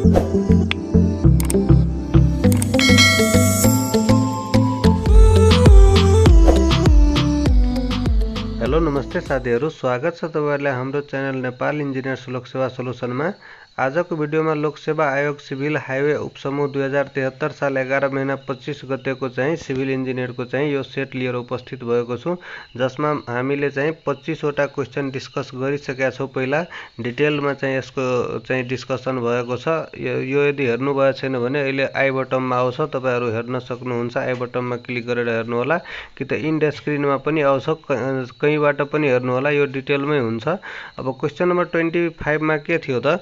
Hello नमस्ते साथीहरु, स्वागत छ तपाईहरुलाई हाम्रो च्यानल नेपाल इन्जिनियर्स लोकसेवा सोलुसनमा। आजको भिडियोमा लोकसेवा आयोग सिभिल हाइवे उपसमूह 2073 साल 11 महिना 25 गतेको चाहिँ सिभिल इन्जिनियरको चाहिँ यो सेट लिएर उपस्थित भएको छु, जसमा हामीले चाहिँ 25 वटा क्वेशन डिस्कस गरिसकेका छौं। पहिला डिटेलमा चाहिँ यसको चाहिँ डिस्कसन भएको छ। यो यदि हेर्नु भएको छैन भने अहिले आई बटनमा आउँछ, तपाईहरु हेर्न सक्नुहुन्छ। आई बटनमा क्लिक गरेर हेर्नु होला, कि त इन्ड स्क्रिनमा पनि आउँछ, कहीँबाट पनि हेर्नु होला, यो डिटेलमै हुन्छ। अब क्वेशन नम्बर 25 मा के थियो त?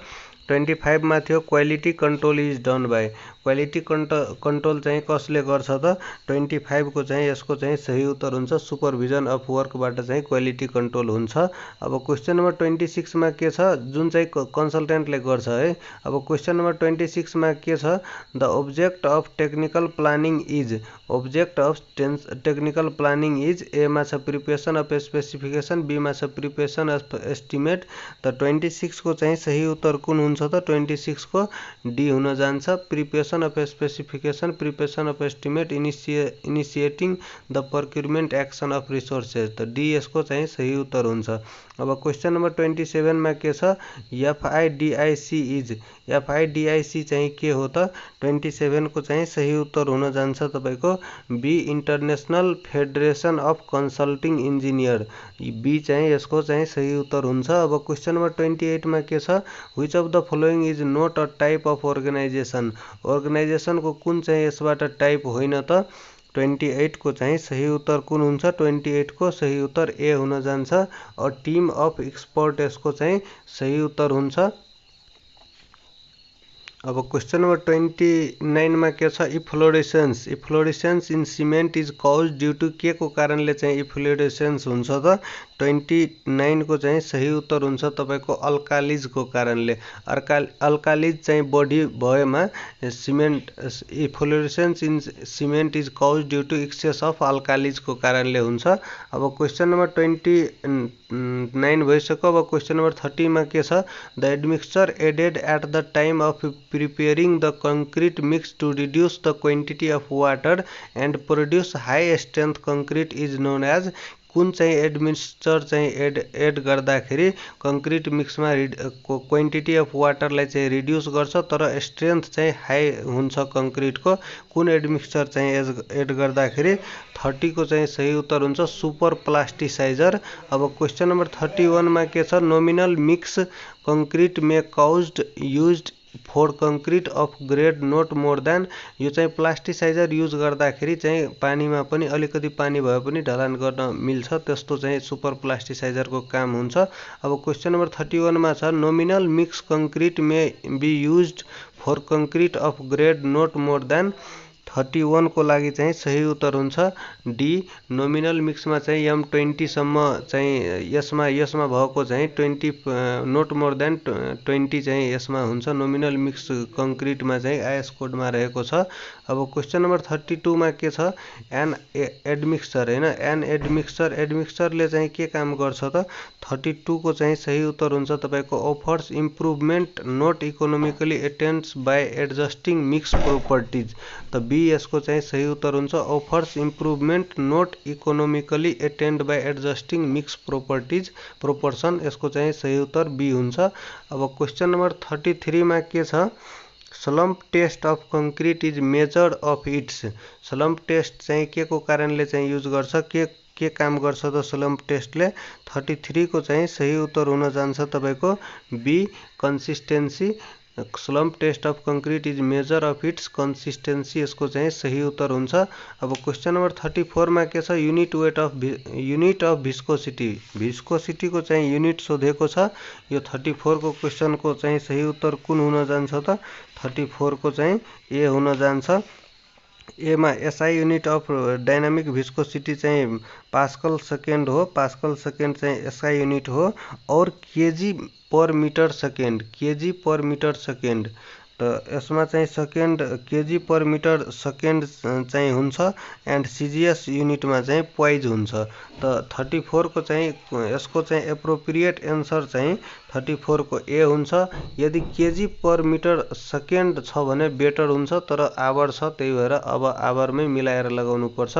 25 मा थियो quality control is done by. Quality control चाहिँ कसले गर्छ त? 25 को चाहिँ यसको चाहिँ सही उत्तर हुन्छ सुपरभिजन अफ वर्कबाट चाहिँ क्वालिटी कन्ट्रोल हुन्छ। अब क्वेशन नम्बर 26 मा के छ? जुन चाहिँ कन्सल्टेन्टले गर्छ है। अब क्वेशन नम्बर 26 मा के छ? The object of technical planning is. Object of technical planning is. A मा छ प्रिपरेसन अफ स्पेसिफिकेसन, बी मा छ प्रिपरेसन अफ एस्टिमेट। त 26 को चाहिँ सही उत्तर कुन हुन्छ त? 26 को डी हुन जान्छ, preparation of specification, preparation of estimate, initiating the procurement action of resources. त डी यसको चाहिँ सही उत्तर हुन्छ। अब क्वेशन नम्बर 27 मा के छ? एफआईडीआईसी इज। एफआईडीआईसी चाहिँ के हो त? 27 को चाहिँ सही उत्तर हुन जान्छ तपाईको B, international federation of consulting engineer. B चाहिँ यसको चाहिँ सही उत्तर हुन्छ। अब क्वेशन नम्बर 28 मा के छ? Which of the following is not a type of organisation. Organisation को कुन चाहिँ यसबाट टाइप होइन त? 28 को चाहिँ सही उत्तर कुन हुन्छ? 28 को सही उत्तर ए हुन जान्छ। अ टिम अफ एक्सपर्ट यसको चाहिँ सही उत्तर हुन्छ। अब क्वेशन नम्बर 29 मा के छ? Efflorescence. Efflorescence in cement is cause due to के को कारणले चाहिँ इफ्लोरेसेन्स हुन्छ त? 29 को चाहिँ सही उत्तर हुन्छ तपाईको अल्कालिज को कारणले। अल्कालिज चाहिँ बढी भएमा cement efflorescence in cement is cause due to excess of alkalies को कारणले हुन्छ। अब क्वेशन नम्बर 29 भइसक्यो। अब क्वेशन नम्बर 30 मा के छ? The admixture added at the time of preparing the concrete mix to reduce the quantity of water and produce high strength concrete is known as। कुन चाहिँ एडमिक्सचर चाहिँ एड गर्दाखेरि concrete मिक्समा quantity of वाटरलाई चाहिँ reduce गर्छ तर strength चाहिँ high हुन्छ कंक्रीटको? कुन एडमिक्सचर चाहिँ एड गर्दाखेरि? 30 को चाहिँ सही उत्तर हुन्छ सुपर प्लास्टिसाइजर। अब क्वेशन नम्बर 31 मा के छ? Nominal mix concrete may caused used for concrete of grade not more then. यो चाहिँ प्लास्टिसाइजर युज गर्दाखेरि चाहिँ पानीमा पनि अलिकति पानी भए पनि ढलान गर्न मिल्छ, त्यस्तो चाहिँ सुपर प्लास्टिसाइजरको काम हुन्छ। अब क्वेशन नम्बर 31 मा छ nominal mix concrete may be used for concrete of grade not more than. 31 को लागि चाहिँ सही उत्तर हुन्छ डी। नोमिनल मिक्समा चाहिँ M20 सम्म चाहिँ यसमा भएको चाहिँ 20 नोट मोर देन 20 चाहिँ यसमा हुन्छ। नोमिनल मिक्स कंक्रीटमा चाहिँ आईएस कोडमा रहेको छ। अब क्वेशन नम्बर 32 मा के छ? एन एडमिक्सचर हैन, एन एडमिक्सचरले चाहिँ के काम गर्छ त? 32 को चाहिँ सही उत्तर हुन्छ तपाईको offers improvement not economically attends by adjusting mix properties. त बी यसको चाहिँ सही उत्तर हुन्छ offers improvement not economically attend by adjusting mix properties proportion. यसको चाहिँ सही उत्तर बी हुन्छ। अब क्वेशन नम्बर 33 मा के छ? Slump test of concrete is measured of its. Slump test चाहिँ के को कारणले चाहिँ युज गर्छ? के काम गर्छ त स्लम्प टेस्टले? 33 को चाहिँ सही उत्तर हुन जान्छ तपाईको B, consistency. Slump test of concrete is measure of its consistency, यसको चाहिँ सही उत्तर हुन्छ। अब क्वेशन नम्बर 34 मा के छ? Unit of viscosity. भिस्कोसिटी को चाहिँ युनिट सोधेको छ। यो 34 को क्वेशन को चाहिँ सही उत्तर कुन हुन जान्छ त? 34 को चाहिँ ए हुन जान्छ। ए मा SI unit of dynamic viscosity चाहिँ पास्कल सेकेन्ड हो। पास्कल सेकेन्ड चाहिँ एसआई युनिट हो। और kg per metre second, kg per metre second. त यसमा चाहिँ second kg per metre second चाहिँ हुन्छ एन्ड सीजीएस युनिटमा चाहिँ पोइज हुन्छ। त 34 को चाहिँ यसको चाहिँ एप्रोप्रिएट एन्सर चाहिँ 34 को ए हुन्छ। यदि केजी पर मिटर सेकेन्ड छ भने बेटर हुन्छ, तर आवर छ त्यही भएर अब आवरमै मिलाएर लगाउनु पर्छ।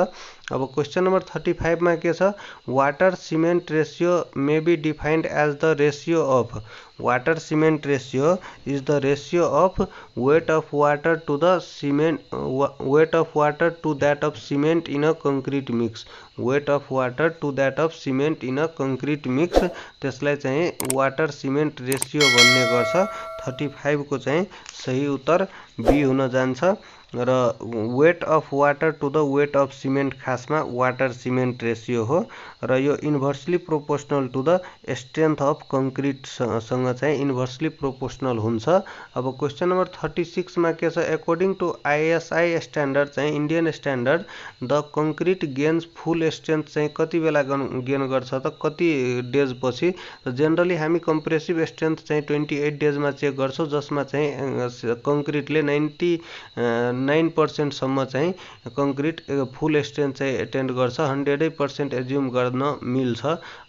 अब क्वेशन नम्बर 35 मा के छ, water cement ratio may be defined as the ratio of, water cement ratio is the ratio of weight of water to the cement, weight of water to that of cement in a concrete mix, weight of water to that of cement in a concrete mix, त्यसलाई चाहिँ water cement ratio भन्ने गर्छ। 35 को चाहिँ सही उत्तर be हुन जान्छ र weight of water to the weight of cement खासमा वाटर सिमेन्ट रेशियो हो र यो inversely proportional to the strength of concrete सँग चाहिँ इन्भर्सली प्रोपोर्सनल हुन्छ। अब क्वेशन नम्बर 36 मा के छ, अकॉर्डिङ टू आईएसआई स्ट्यान्डर्ड चाहिँ Indian standard the concrete gains full strength चाहिँ कति बेला गेन गर्छ त, कति डेज पछि। जनरली हामी कम्प्रेसिभ स्ट्रेन्थ चाहिँ 28 डेज मा चेक गर्छौं, जसमा चाहिँ कंक्रीटले 99% सम्म चाहिँ कंक्रीट फुल स्ट्रेन्थ चाहिँ एटेन्ड गर्छ, 100% एज्युम गर्न मिल्छ।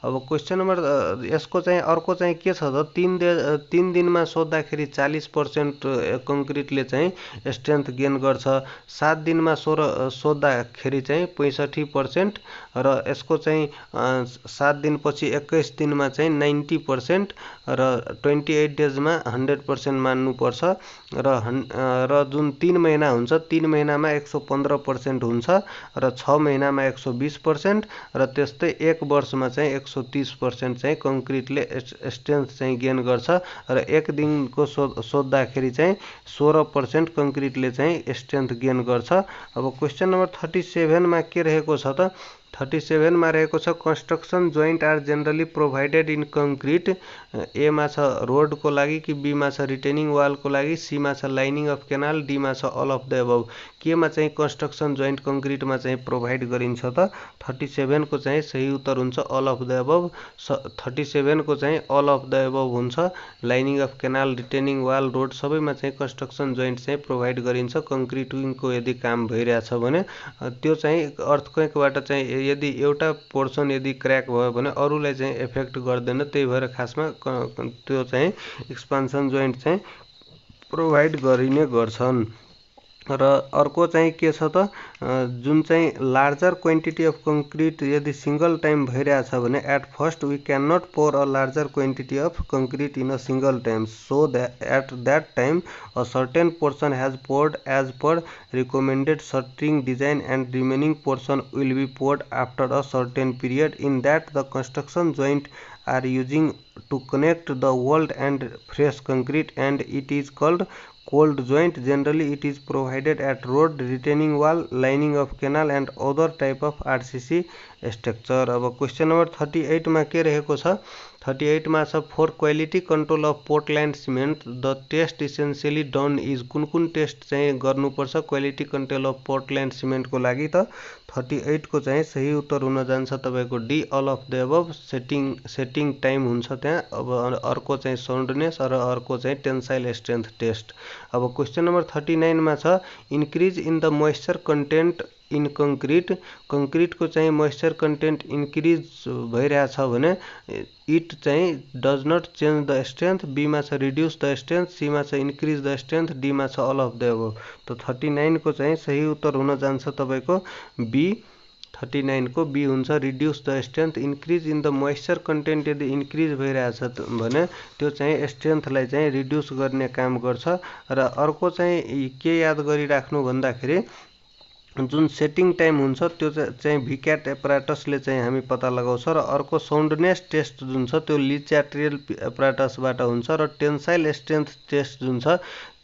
अब क्वेशन नम्बर यसको चाहिँ अर्को चाहिँ के छ त, 3 दिनमा सोध्दाखेरि 40% कंक्रीटले चाहिँ स्ट्रेन्थ गेन गर्छ, 7 दिनमा सोध्दाखेरि चाहिँ 65% र यसको चाहिँ 7 दिनपछि 21 दिनमा चाहिँ 90% र 28 डेजमा 100% मान्नुपर्छ र जुन 3 महिना हुन्छ 3 महिनामा 115% हुन्छ र 6 महिनामा 120% र त्यस्तै 1 वर्षमा चाहिँ 130% चाहिँ कंक्रीटले स्ट्रेन्थ चाहिँ गेन गर्छ र 1 दिनको सोध्दाखेरि चाहिँ 16% कंक्रीटले चाहिँ स्ट्रेन्थ गेन गर्छ। अब क्वेशन नम्बर 37 मा के रहेको छ त, 37 मा रहेको छ, construction joint are generally provided in concrete, a मा छ रोड को लागि कि बी मा छ रिटेनिङ वाल को लागि, सी मा छ लाइनिङ अफ केनाल, डी मा छ अल अफ द अबव। के मा चाहिँ कन्स्ट्रक्सन जोइन्ट कंक्रीट मा चाहिँ प्रोभाइड गरिन्छ त, 37 को चाहिँ सही उत्तर हुन्छ अल अफ द अबव। 37 को चाहिँ अल अफ द अबव हुन्छ। Lining of canal, retaining wall, road सबैमा चाहिँ कन्स्ट्रक्सन जोइन्ट चाहिँ प्रोभाइड गरिन्छ। कंक्रीटिङ को यदि काम भइरहेछ भने त्यो चाहिँ अर्थक्वेकबाट चाहिँ यदि एउटा पोर्सन यदि क्र्याक भयो भने अरूलाई चाहिँ इफेक्ट गर्दैन, त्यही भएर खासमा त्यो चाहिँ एक्सपान्सन जोइन्ट चाहिँ प्रोभाइड गरिने गर्छन्। र अर्को चाहिँ के छ त, जुन चाहिँ लार्जर क्वान्टिटी अफ कंक्रीट यदि सिंगल टाइम भइरहेछ भने at first we can not pour a larger quantity of concrete in a single time, so that at that time a certain portion has poured as per recommended shuttering design and remaining portion will be poured after a certain period in that the construction joint are using to connect the old and fresh concrete and it is called cold joint. Generally it is provided at road, retaining wall, lining of canal and other type of RCC structure। अब question number 38 मा के रहेको छ, 38 मा छ for quality control of Portland cement the test essentially done is, कुन कुन test चाहिँ गर्नुपर्छ quality control of Portland cement को लागि त। 38 को चाहिँ सही उत्तर हुन जान्छ तपाईको D all of the above. Setting time हुन्छ त्यहाँ। अब अर्को चाहिँ साउन्डनेस र अर्को चाहिँ टेन्साइल स्ट्रेन्थ टेस्ट। अब क्वेशन नम्बर 39 मा छ increase in the moisture content in concrete, concrete को चाहिँ मोइस्चर कन्टेन्ट इन्क्रिज भइरहेछ भने इट चाहिँ does not change the strength, B मा छ रिड्युस द स्ट्रेन्थ, सी मा छ इन्क्रिज द स्ट्रेन्थ, डी मा छ अल अफ द अबव। त 39 को चाहिँ सही उत्तर हुन जान्छ तपाईको बी। 39 को बी हुन्छ reduce the strength. Increase in the moisture content यदि इन्क्रिज भइरहेछ भने त्यो चाहिँ स्ट्रेन्थलाई चाहिँ रिड्युस गर्ने काम गर्छ। र अर्को चाहिँ के याद गरिराख्नु भन्दाखेरि जुन सेटिङ टाइम हुन्छ त्यो चाहिँ भिक्याट एपराटसले चाहिँ हामी पत्ता लगाउँछ र अर्को साउन्डनेस टेस्ट जुन छ त्यो लिचाट्रियल एपराटसबाट हुन्छ र टेन्साइल स्ट्रेन्थ टेस्ट जुन छ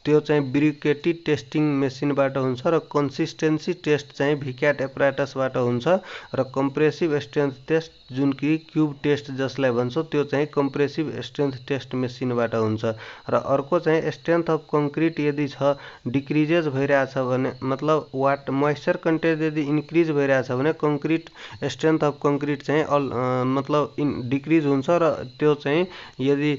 त्यो चाहिँ ब्रिकेटी टेस्टिङ मेसिनबाट हुन्छ र कन्सिस्टेन्सी टेस्ट चाहिँ भिक्याट एपराटसबाट हुन्छ र कम्प्रेसिभ स्ट्रेन्थ टेस्ट जुन कि क्यूब टेस्ट जसलाई भन्छौं त्यो चाहिँ कम्प्रेसिभ स्ट्रेन्थ टेस्ट मेसिनबाट हुन्छ। र अर्को चाहिँ स्ट्रेन्थ अफ कंक्रीट यदि छ डिक्रिजेज भइरहेछ भने मतलब वाट मोइस्चर कन्टेन्ट यदि इन्क्रिज भइरहेछ भने कंक्रीट स्ट्रेन्थ अफ कंक्रीट चाहिँ मतलब डिक्रिज हुन्छ र त्यो चाहिँ यदि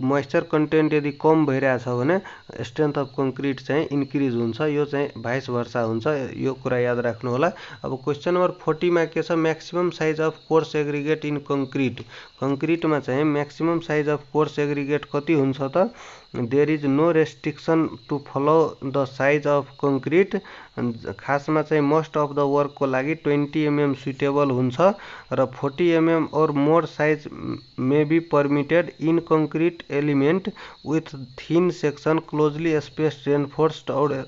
मोइस्चर कन्टेन्ट यदि कम भइरहेछ भने स्ट्रेन्थ अफ कङ्क्रिट चाहिँ इन्क्रिज हुन्छ। यो चाहिँ भाइस भर्सा हुन्छ, यो कुरा याद राख्नु होला। अब क्वेसन नम्बर 40 मा के छ, maximum size of coarse aggregate in concrete. कङ्क्रिटमा चाहिँ maximum size of coarse aggregate कति हुन्छ त? There is no restriction to follow the size of concrete. खासमा चाहिँ मोस्ट अफ द वर्कको लागि 20 mm सुइटेबल हुन्छ र 40 mm or more size may be permitted in concrete element with thin section closely spaced reinforced or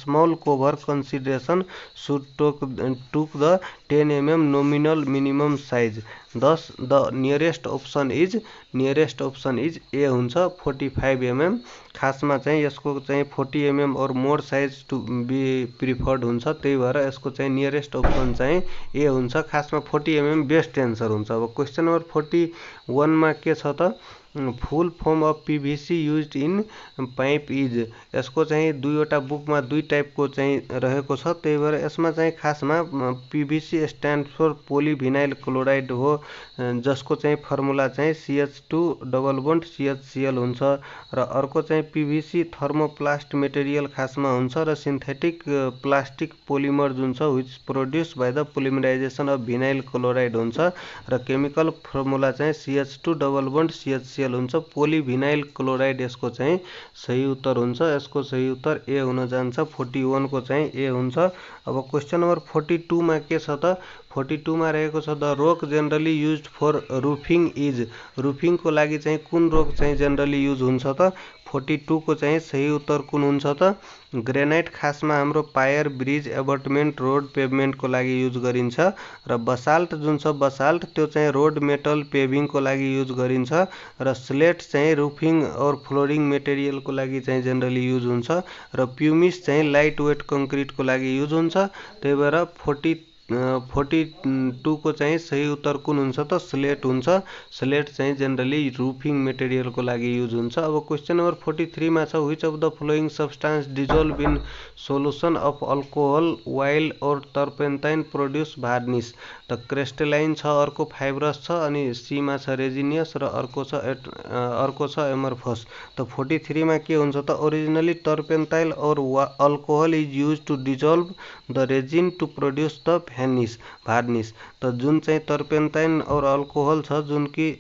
small cover consideration should took the 10 mm nominal minimum size. Thus the nearest option is a हुन्छ 45 mm। खासमा चाहिँ यसको चाहिँ 40 mm or more size to be preferred हुन्छ, त्यही भएर यसको चाहिँ नियरेस्ट अप्सन चाहिँ ए हुन्छ। खासमा 40 mm बेस्ट एन्सर हुन्छ। अब क्वेसन नम्बर 41 मा के छ त, full form of PVC used in pipe is. यसको चाहिँ दुईवटा बुकमा दुई टाइपको चाहिँ रहेको छ, त्यही भएर यसमा चाहिँ खासमा पिभिसी स्ट्यान्ड फर पोलिभिनाइल क्लोराइड हो, जसको चाहिँ फर्मुला चाहिँ CH2 डबल बोन्ड CHCl हुन्छ। र अर्को चाहिँ पिभिसी थर्मोप्लास्ट मेटेरियल खासमा हुन्छ र सिन्थेटिक प्लास्टिक पोलिमर जुन छ which produce by the polymerisation of vinyl chloride हुन्छ र केमिकल फर्मुला चाहिँ CH2 डबल बोन्ड CHCl हुन्छ। पोलिभिनाइल क्लोराइड यसको चाहिँ सही उत्तर हुन्छ। यसको सही उत्तर ए हुन जान्छ, 41 को चाहिँ ए हुन्छ। अब क्वेसन नम्बर 42 मा के छ त, 42 मा रहेको छ the rock generally used for roofing is. रुफिङको लागि चाहिँ कुन रोक चाहिँ जेनरली युज हुन्छ त? 42 को चाहिँ सही उत्तर कुन हुन्छ त? ग्रेनाइट खासमा हाम्रो पायर, ब्रिज, एबटमेन्ट, रोड, पेभमेन्टको लागि युज गरिन्छ र बसाल्ट जुन छ बसाल्ट त्यो चाहिँ रोड, मेटल, पेभिङको लागि युज गरिन्छ र स्लेट चाहिँ रुफिङ और फ्लोरिङ मेटेरियलको लागि चाहिँ जेनरली युज हुन्छ र प्युमिस चाहिँ लाइट वेट कङ्क्रिटको लागि युज हुन्छ। त्यही भएर 42 को चाहिँ सही उत्तर कुन हुन्छ त? स्लेट हुन्छ। स्लेट चाहिँ जेनरली रुफिङ मेटेरियलको लागि युज हुन्छ। अब क्वेसन नम्बर 43 मा छ, which of the following substance dissolve in solution of alcohol while or turpentine produce varnish. त क्रिस्टलाइन छ, अर्को फाइब्रस छ, अनि सी मा छ रेजिनियस र अर्को छ एमर्फस। त 43 मा के हुन्छ त, originally turpentine or alcohol is use to dissolve the resin to produce the varnish. त जुन चाहिँ टर्पेन्टाइन और अल्कोहल छ जुन कि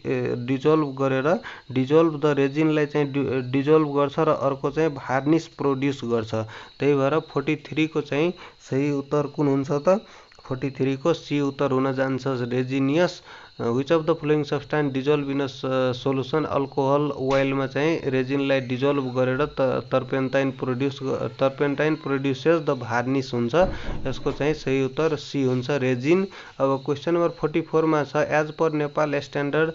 डिजोल्भ द रेजिनलाई चाहिँ डिजोल्भ गर्छ र अर्को चाहिँ भार्निस प्रोड्युस गर्छ। त्यही भएर 43 को चाहिँ सही उत्तर कुन हुन्छ त? 43 को सी उत्तर हुन जान्छ, resinous. Which of the following substance dissolve in solution alcohol वाइलमा चाहिँ रेजिनलाई डिजोल्भ गरेर टर्पेन्टाइन प्रोड्युसेस द भार्निस हुन्छ। यसको चाहिँ सही उत्तर सी हुन्छ, रेजिन। अब क्वेसन नम्बर 44 मा छ, as per Nepal standard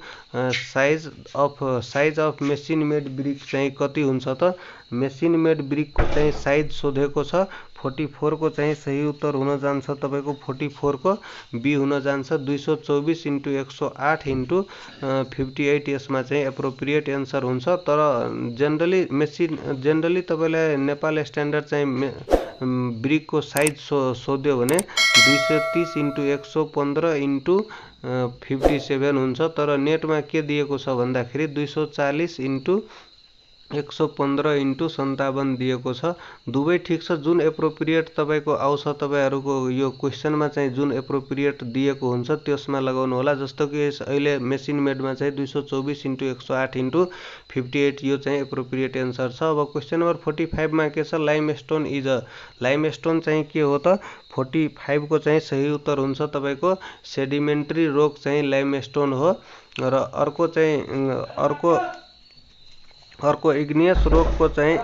size of machine made brick चाहिँ कति हुन्छ त? मेसिन मेड ब्रिकको चाहिँ साइज सोधेको छ। 44 को चाहिँ सही उत्तर हुन जान्छ तपाईको 44 को बी हुन जान्छ, 224 × 108 × 58। यसमा चाहिँ एप्रोप्रिएट एन्सर हुन्छ। तर जेनरली तपाईलाई नेपाल स्ट्यान्डर्ड चाहिँ ब्रिकको साइज सोध्यो भने 230 × 115 × 57 हुन्छ। तर नेटमा के दिएको छ भन्दाखेरि 240 × 115 × 57 दिएको छ। दुवै ठिक छ। जुन एप्रोप्रिएट तपाईको आउँछ, तपाईहरुको यो क्वेसनमा चाहिँ जुन एप्रोप्रिएट दिएको हुन्छ त्यसमा लगाउनु होला। जस्तो कि अहिले मेसिन मेडमा चाहिँ 224 × 108 × 58 यो चाहिँ एप्रोप्रिएट एन्सर छ। अब क्वेसन नम्बर 45 मा के छ, लाइमस्टोन इज अ। लाइमस्टोन चाहिँ के हो त? 45 को चाहिँ सही उत्तर हुन्छ तपाईको सेडिमेन्ट्री रोक चाहिँ लाइमस्टोन हो र अर्को इग्नियस रोकको चाहिँ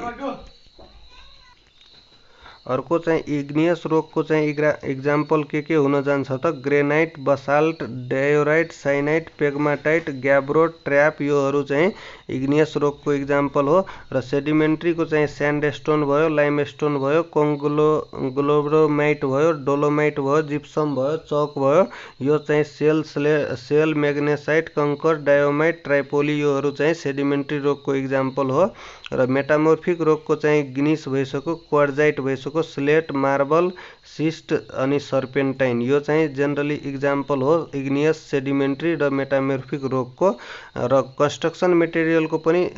इग्नियस रोकको चाहिँ इक्जाम्पल के हुन जान्छ त? Granite, basalt, diorite, syenite, pegmatite, gabbro, trap योहरू चाहिँ इग्नियस रोकको इक्जाम्पल हो। र सेडिमेन्ट्रीको चाहिँ स्यान्डस्टोन भयो, लाइमस्टोन भयो, कङ्ग्लोमेराइट भयो, डोलोमाइट भयो, जिप्सम भयो, चक भयो। यो चाहिँ सेल, म्याग्नेसाइट, कंकर, डायोमाइट, ट्राइपोली योहरू चाहिँ सेडिमेन्ट्री रोकको इक्जाम्पल हो। र मेटामोर्फिक रोकको चाहिँ ग्निस भइसक्यो, क्वार्जाइट भइसक्यो, स्लेट, मार्बल, सिस्ट अनि सर्पेन्टाइन यो चाहिँ जेनरली इक्जाम्पल हो इग्नियस सेडिमेन्ट्री र मेटामोर्फिक रोकको। र कन्स्ट्रक्सन मेटेरियलको पनि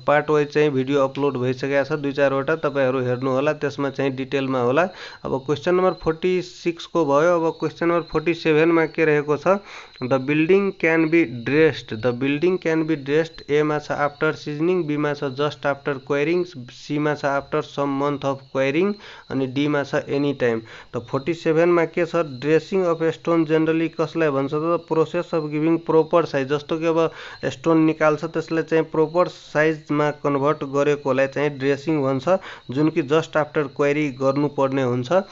पार्ट वाइज चाहिँ भिडियो अपलोड भइसकेको छ 2-4 वटा, तपाईहरु हेर्नु होला, त्यसमा चाहिँ डिटेलमा होला। अब क्वेशन नम्बर 46 को भयो। अब क्वेशन नम्बर 47 मा के रहेको छ, the building can be dressed. The building can be dressed a मा छ आफ्टर सिजनिङ, बी मा छ जस्ट आफ्टर क्वायरिङ, सी मा छ आफ्टर सम मन्थ अफ क्वायरिङ अनि डी मा छ एनी टाइम। त 47 मा के छ, ड्रेसिङ अफ स्टोन जेनरली कसलाई भन्छ त process of giving proper size. जस्तो कि अब स्टोन निकाल्छ त्यसलाई चाहिँ प्रोपर साइजमा कन्भर्ट गरेकोलाई चाहिँ ड्रेसिङ भन्छ, जुन कि जस्ट आफ्टर क्वायरी गर्नुपर्ने हुन्छ।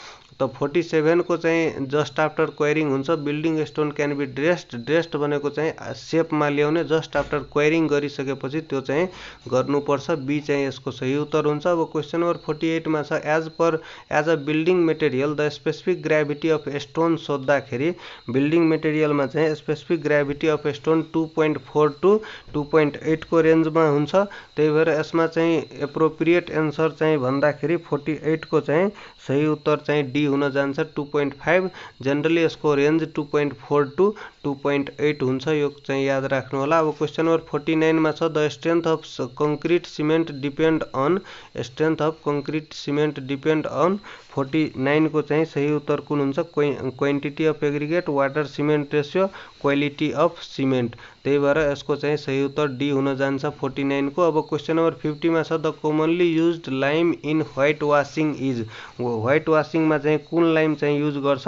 त 47 को चाहिँ जस्ट आफ्टर क्वायरिङ हुन्छ। Building stone can be dressed, dressed भनेको चाहिँ सेपमा ल्याउने, जस्ट आफ्टर क्वायरिङ गरिसकेपछि त्यो चाहिँ गर्नुपर्छ। बी चाहिँ यसको सही उत्तर हुन्छ। अब क्वेशन नम्बर 48 मा छ as a building material the specific gravity of stone सोद्धाखेरि बिल्डिङ मेटेरियलमा चाहिँ specific gravity of stone 2.4 to 2.8 को रेन्जमा हुन्छ। त्यही भएर यसमा चाहिँ एप्रोप्रिएट एन्सर चाहिँ भन्दाखेरि 48 को चाहिँ सही उत्तर चाहिँ डी हुन जान्छ 2.5। जेनरली यसको रेन्ज 2.4 टु 2.8 हुन्छ, यो चाहिँ याद राख्नु होला। अब क्वेशन नम्बर 49 मा छ the strength of concrete cement depend on, strength of concrete cement depend on. 49 को चाहिँ सही उत्तर कुन हुन्छ, quantity of aggregate, water cement ratio, quality of cement. त्यही भएर यसको चाहिँ सही उत्तर डी हुन जान्छ 49 को। अब क्वेशन नम्बर 50 मा छ the commonly used lime in white washing is. White washing मा चाहिँ कुन लाइम चाहिँ युज गर्छ,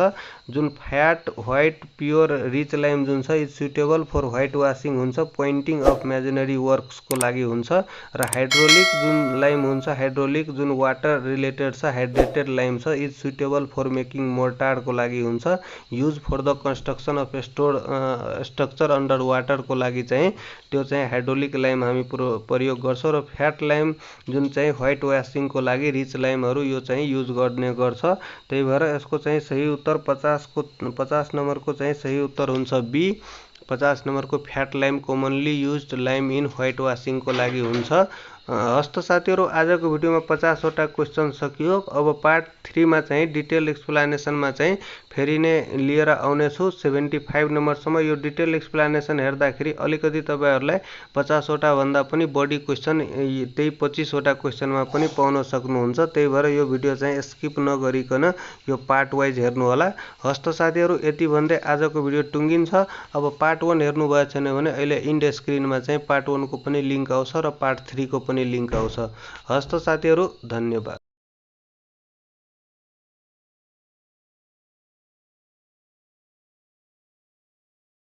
जुन fat white pure rich lime जुन छ is suitable for white washing हुन्छ, पोइन्टिङ अफ मेजनरी वर्क्सको लागि हुन्छ। र हाइड्रोलिक जुन लाइम हुन्छ, हाइड्रोलिक जुन वाटर रिलेटेड छ, हाइड्रेटेड लाइम छ, इज सुटेबल फर मेकिङ मोर्टारको लागि हुन्छ। Use for the construction of structure under वाटरको लागि चाहिँ त्यो चाहिँ हाइड्रोलिक लाइम हामी प्रयोग गर्छौँ। र फ्याट लाइम जुन चाहिँ व्हाइट वाशिङको लागि रिच लाइमहरू यो चाहिँ युज गर्ने गर्छ। त्यही भएर यसको चाहिँ सही उत्तर 50 नम्बरको चाहिँ सही उत्तर हुन्छ बी। 50 नम्बरको fat lime commonly used lime in white वाशिङको लागि हुन्छ। हस्त साथीहरु, आजको भिडियोमा 50 वटा क्वेशन सकियो। अब पार्ट 3 मा चाहिँ डिटेल एक्सप्लेनेसनमा चाहिँ फेरि नै लिएर आउने छु 75 नम्बरसम्म। यो डिटेल एक्सप्लेनेसन हेर्दाखेरि अलिकति तपाईहरुलाई 50 वटा भन्दा पनि बढी क्वेशन त्यही 25 वटा क्वेशनमा पनि पाउन सक्नुहुन्छ। त्यही भएर यो भिडियो चाहिँ स्किप नगरिकन यो पार्ट वाइज हेर्नु होला। हस्त साथीहरु, यति भन्दै आजको भिडियो टुङ्गिन्छ। अब पार्ट 1 हेर्नु भएको छैन भने अहिले इन्ड स्क्रिनमा चाहिँ पार्ट 1 को पनि लिंक आउँछ र पार्ट 3 को पनि लिंक आउँछ। हस्त साथीहरु, धन्यवाद।